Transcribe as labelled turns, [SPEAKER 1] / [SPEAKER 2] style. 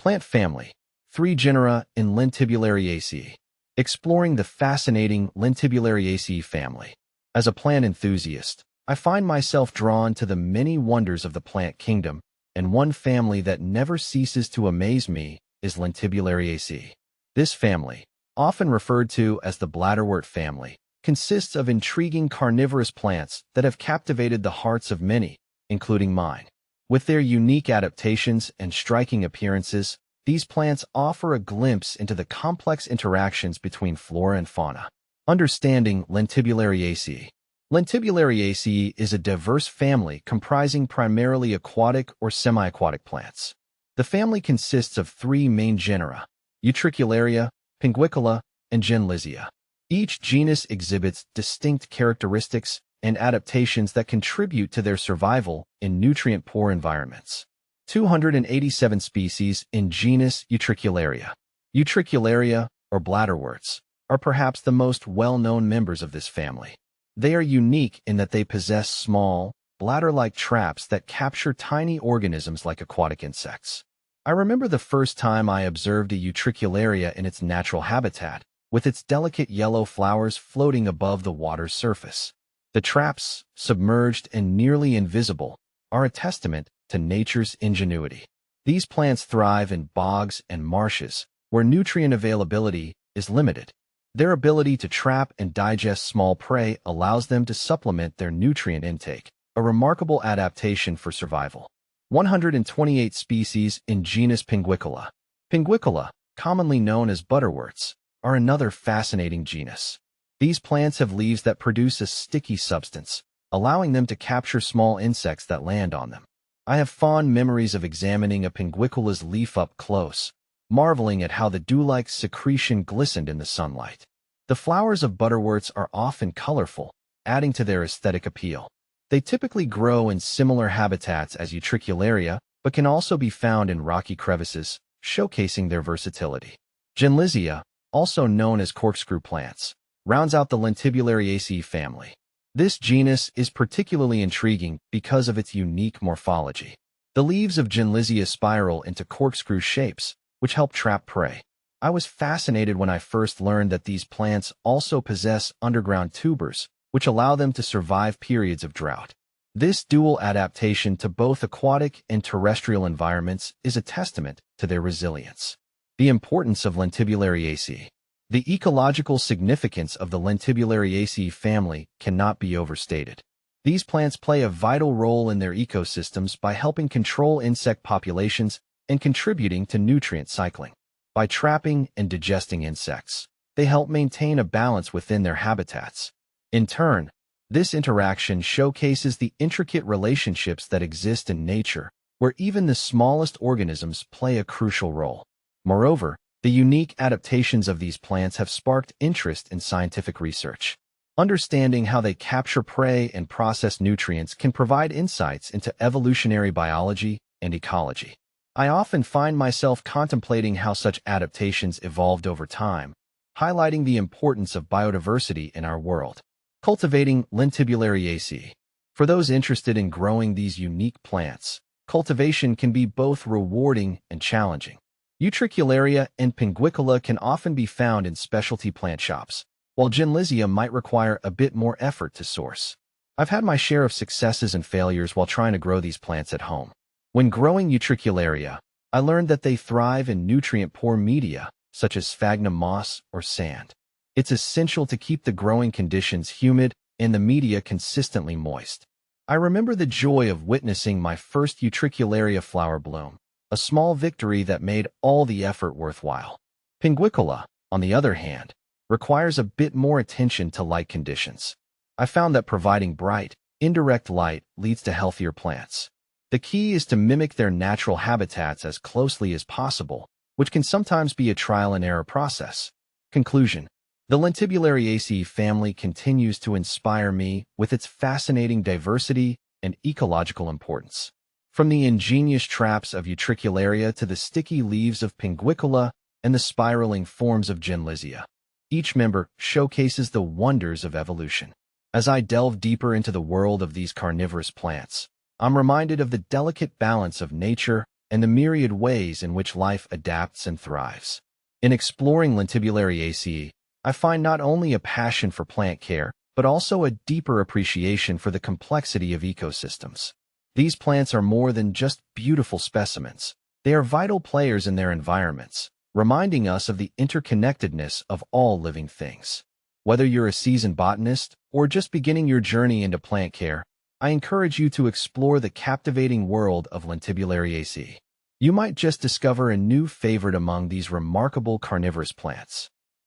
[SPEAKER 1] Plant family, 3 genera in Lentibulariaceae. Exploring the fascinating Lentibulariaceae family. As a plant enthusiast, I find myself drawn to the many wonders of the plant kingdom, and one family that never ceases to amaze me is Lentibulariaceae. This family, often referred to as the bladderwort family, consists of intriguing carnivorous plants that have captivated the hearts of many, including mine. With their unique adaptations and striking appearances, these plants offer a glimpse into the complex interactions between flora and fauna. Understanding Lentibulariaceae. Lentibulariaceae is a diverse family comprising primarily aquatic or semi-aquatic plants. The family consists of 3 main genera: Utricularia, Pinguicula, and Genera. Each genus exhibits distinct characteristics and adaptations that contribute to their survival in nutrient-poor environments. 287 species in genus Utricularia. Utricularia, or bladderworts, are perhaps the most well-known members of this family. They are unique in that they possess small, bladder-like traps that capture tiny organisms like aquatic insects. I remember the first time I observed a Utricularia in its natural habitat, with its delicate yellow flowers floating above the water's surface. The traps, submerged and nearly invisible, are a testament to nature's ingenuity. These plants thrive in bogs and marshes, where nutrient availability is limited. Their ability to trap and digest small prey allows them to supplement their nutrient intake, a remarkable adaptation for survival. 128 species in genus Pinguicula. Pinguicula, commonly known as butterworts, are another fascinating genus. These plants have leaves that produce a sticky substance, allowing them to capture small insects that land on them. I have fond memories of examining a Pinguicula's leaf up close, marveling at how the dew-like secretion glistened in the sunlight. The flowers of butterworts are often colorful, adding to their aesthetic appeal. They typically grow in similar habitats as Utricularia, but can also be found in rocky crevices, showcasing their versatility. Genera, also known as corkscrew plants, rounds out the Lentibulariaceae family. This genus is particularly intriguing because of its unique morphology. The leaves of Genera spiral into corkscrew shapes, which help trap prey. I was fascinated when I first learned that these plants also possess underground tubers, which allow them to survive periods of drought. This dual adaptation to both aquatic and terrestrial environments is a testament to their resilience. The importance of Lentibulariaceae. The ecological significance of the Lentibulariaceae family cannot be overstated. These plants play a vital role in their ecosystems by helping control insect populations and contributing to nutrient cycling. By trapping and digesting insects, they help maintain a balance within their habitats. In turn, this interaction showcases the intricate relationships that exist in nature, where even the smallest organisms play a crucial role. Moreover, the unique adaptations of these plants have sparked interest in scientific research. Understanding how they capture prey and process nutrients can provide insights into evolutionary biology and ecology. I often find myself contemplating how such adaptations evolved over time, highlighting the importance of biodiversity in our world. Cultivating Lentibulariaceae. For those interested in growing these unique plants, cultivation can be both rewarding and challenging. Utricularia and Pinguicula can often be found in specialty plant shops, while Genera might require a bit more effort to source. I've had my share of successes and failures while trying to grow these plants at home. When growing Utricularia, I learned that they thrive in nutrient-poor media, such as sphagnum moss or sand. It's essential to keep the growing conditions humid and the media consistently moist. I remember the joy of witnessing my first Utricularia flower bloom, a small victory that made all the effort worthwhile. Pinguicula, on the other hand, requires a bit more attention to light conditions. I found that providing bright, indirect light leads to healthier plants. The key is to mimic their natural habitats as closely as possible, which can sometimes be a trial-and-error process. Conclusion. The Lentibulariaceae family continues to inspire me with its fascinating diversity and ecological importance. From the ingenious traps of Utricularia to the sticky leaves of Pinguicula and the spiraling forms of Genera, each member showcases the wonders of evolution. As I delve deeper into the world of these carnivorous plants, I'm reminded of the delicate balance of nature and the myriad ways in which life adapts and thrives. In exploring Lentibulariaceae, I find not only a passion for plant care, but also a deeper appreciation for the complexity of ecosystems. These plants are more than just beautiful specimens. They are vital players in their environments, reminding us of the interconnectedness of all living things. Whether you're a seasoned botanist or just beginning your journey into plant care, I encourage you to explore the captivating world of Lentibulariaceae. You might just discover a new favorite among these remarkable carnivorous plants.